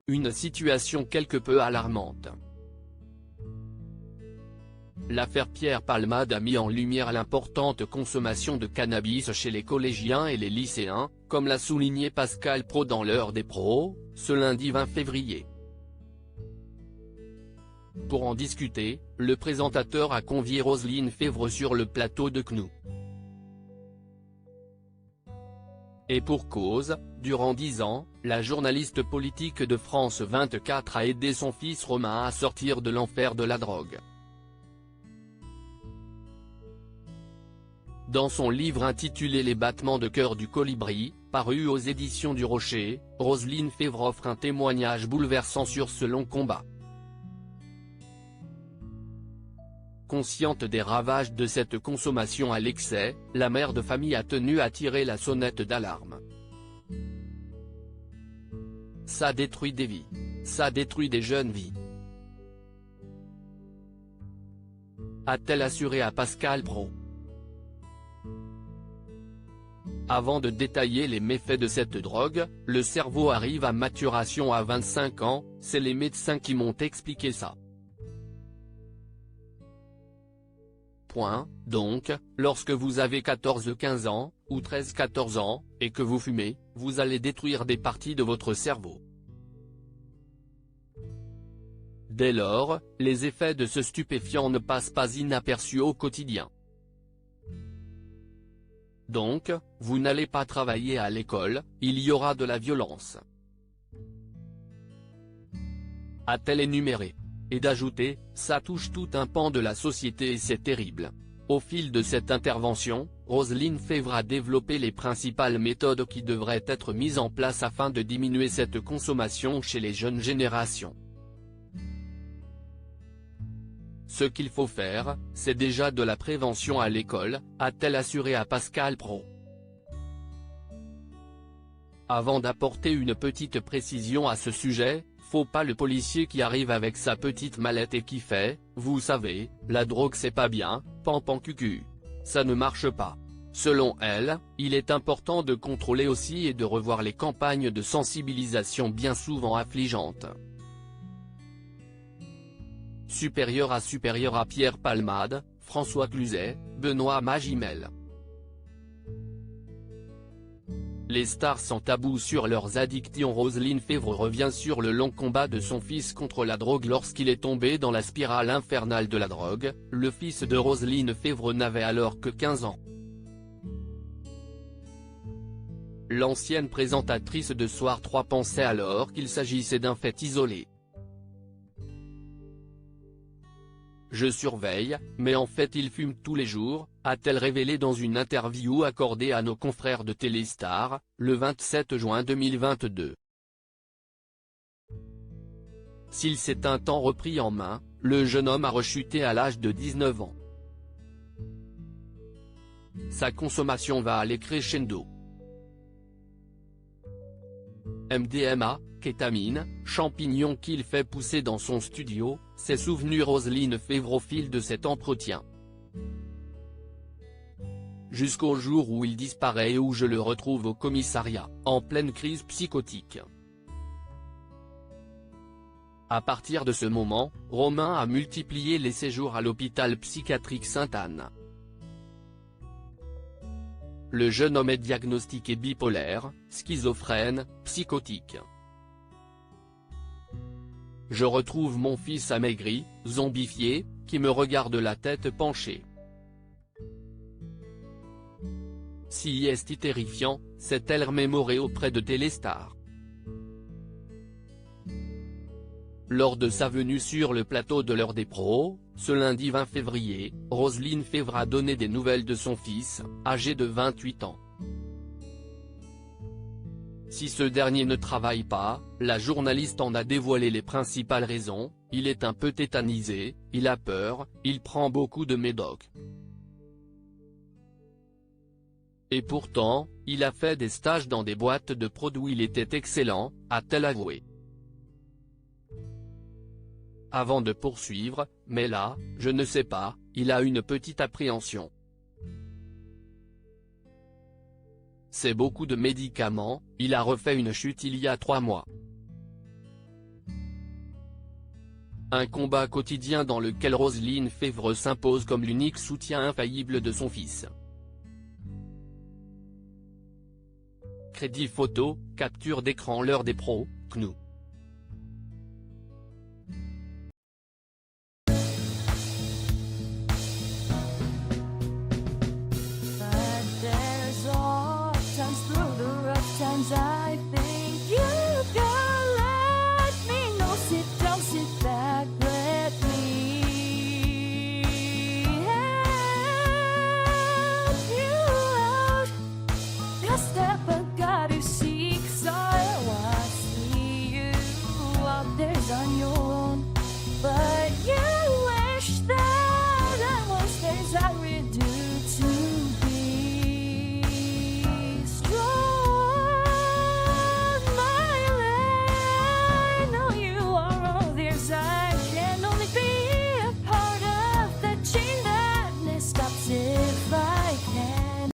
une situation quelque peu alarmante. L'affaire Pierre Palmade a mis en lumière l'importante consommation de cannabis chez les collégiens et les lycéens, comme l'a souligné Pascal Praud dans l'heure des pros, ce lundi 20 février. Pour en discuter, le présentateur a convié Roselyne Febvre sur le plateau de CNOU. Et pour cause, durant 10 ans, la journaliste politique de France 24 a aidé son fils Romain à sortir de l'enfer de la drogue. Dans son livre intitulé Les battements de cœur du colibri, paru aux éditions du Rocher, Roselyne Febvre offre un témoignage bouleversant sur ce long combat. Consciente des ravages de cette consommation à l'excès, la mère de famille a tenu à tirer la sonnette d'alarme. Ça détruit des vies. Ça détruit des jeunes vies. A-t-elle assuré à Pascal Praud. Avant de détailler les méfaits de cette drogue, le cerveau arrive à maturation à 25 ans, c'est les médecins qui m'ont expliqué ça. Donc, lorsque vous avez 14-15 ans, ou 13-14 ans, et que vous fumez, vous allez détruire des parties de votre cerveau. Dès lors, les effets de ce stupéfiant ne passent pas inaperçus au quotidien. Donc, vous n'allez pas travailler à l'école, il y aura de la violence. A-t-elle énuméré. Et d'ajouter, ça touche tout un pan de la société et c'est terrible. Au fil de cette intervention, Roselyne Febvre a développé les principales méthodes qui devraient être mises en place afin de diminuer cette consommation chez les jeunes générations. Ce qu'il faut faire, c'est déjà de la prévention à l'école, a-t-elle assuré à Pascal Praud. Avant d'apporter une petite précision à ce sujet, faut pas le policier qui arrive avec sa petite mallette et qui fait, vous savez, la drogue c'est pas bien, pan pan cucu. Ça ne marche pas. Selon elle, il est important de contrôler aussi et de revoir les campagnes de sensibilisation bien souvent affligeantes. Supérieur à Pierre Palmade, François Cluzet, Benoît Magimel. Les stars sans tabou sur leurs addictions. Roselyne Febvre revient sur le long combat de son fils contre la drogue lorsqu'il est tombé dans la spirale infernale de la drogue. Le fils de Roselyne Febvre n'avait alors que 15 ans. L'ancienne présentatrice de Soir 3 pensait alors qu'il s'agissait d'un fait isolé. Je surveille, mais en fait il fume tous les jours, a-t-elle révélé dans une interview accordée à nos confrères de Téléstar, le 27 juin 2022. S'il s'est un temps repris en main, le jeune homme a rechuté à l'âge de 19 ans. Sa consommation va aller crescendo. MDMA, kétamine, champignons qu'il fait pousser dans son studio, s'est souvenu Roselyne Febvre au fil de cet entretien. Jusqu'au jour où il disparaît et où je le retrouve au commissariat, en pleine crise psychotique. À partir de ce moment, Romain a multiplié les séjours à l'hôpital psychiatrique Sainte-Anne. Le jeune homme est diagnostiqué bipolaire, schizophrène, psychotique. Je retrouve mon fils amaigri, zombifié, qui me regarde la tête penchée. Si est terrifiant, s'est-elle remémorée auprès de Téléstar. Lors de sa venue sur le plateau de l'heure des pros, ce lundi 20 février, Roselyne Febvre a donné des nouvelles de son fils, âgé de 28 ans. Si ce dernier ne travaille pas, la journaliste en a dévoilé les principales raisons, il est un peu tétanisé, il a peur, il prend beaucoup de médocs. Et pourtant, il a fait des stages dans des boîtes de prod où il était excellent, a-t-elle avoué. Avant de poursuivre, mais là, je ne sais pas, il a une petite appréhension. C'est beaucoup de médicaments, il a refait une chute il y a 3 mois. Un combat quotidien dans lequel Roselyne Fèvre s'impose comme l'unique soutien infaillible de son fils. Crédit photo, capture d'écran. L'heure des pros, CNU.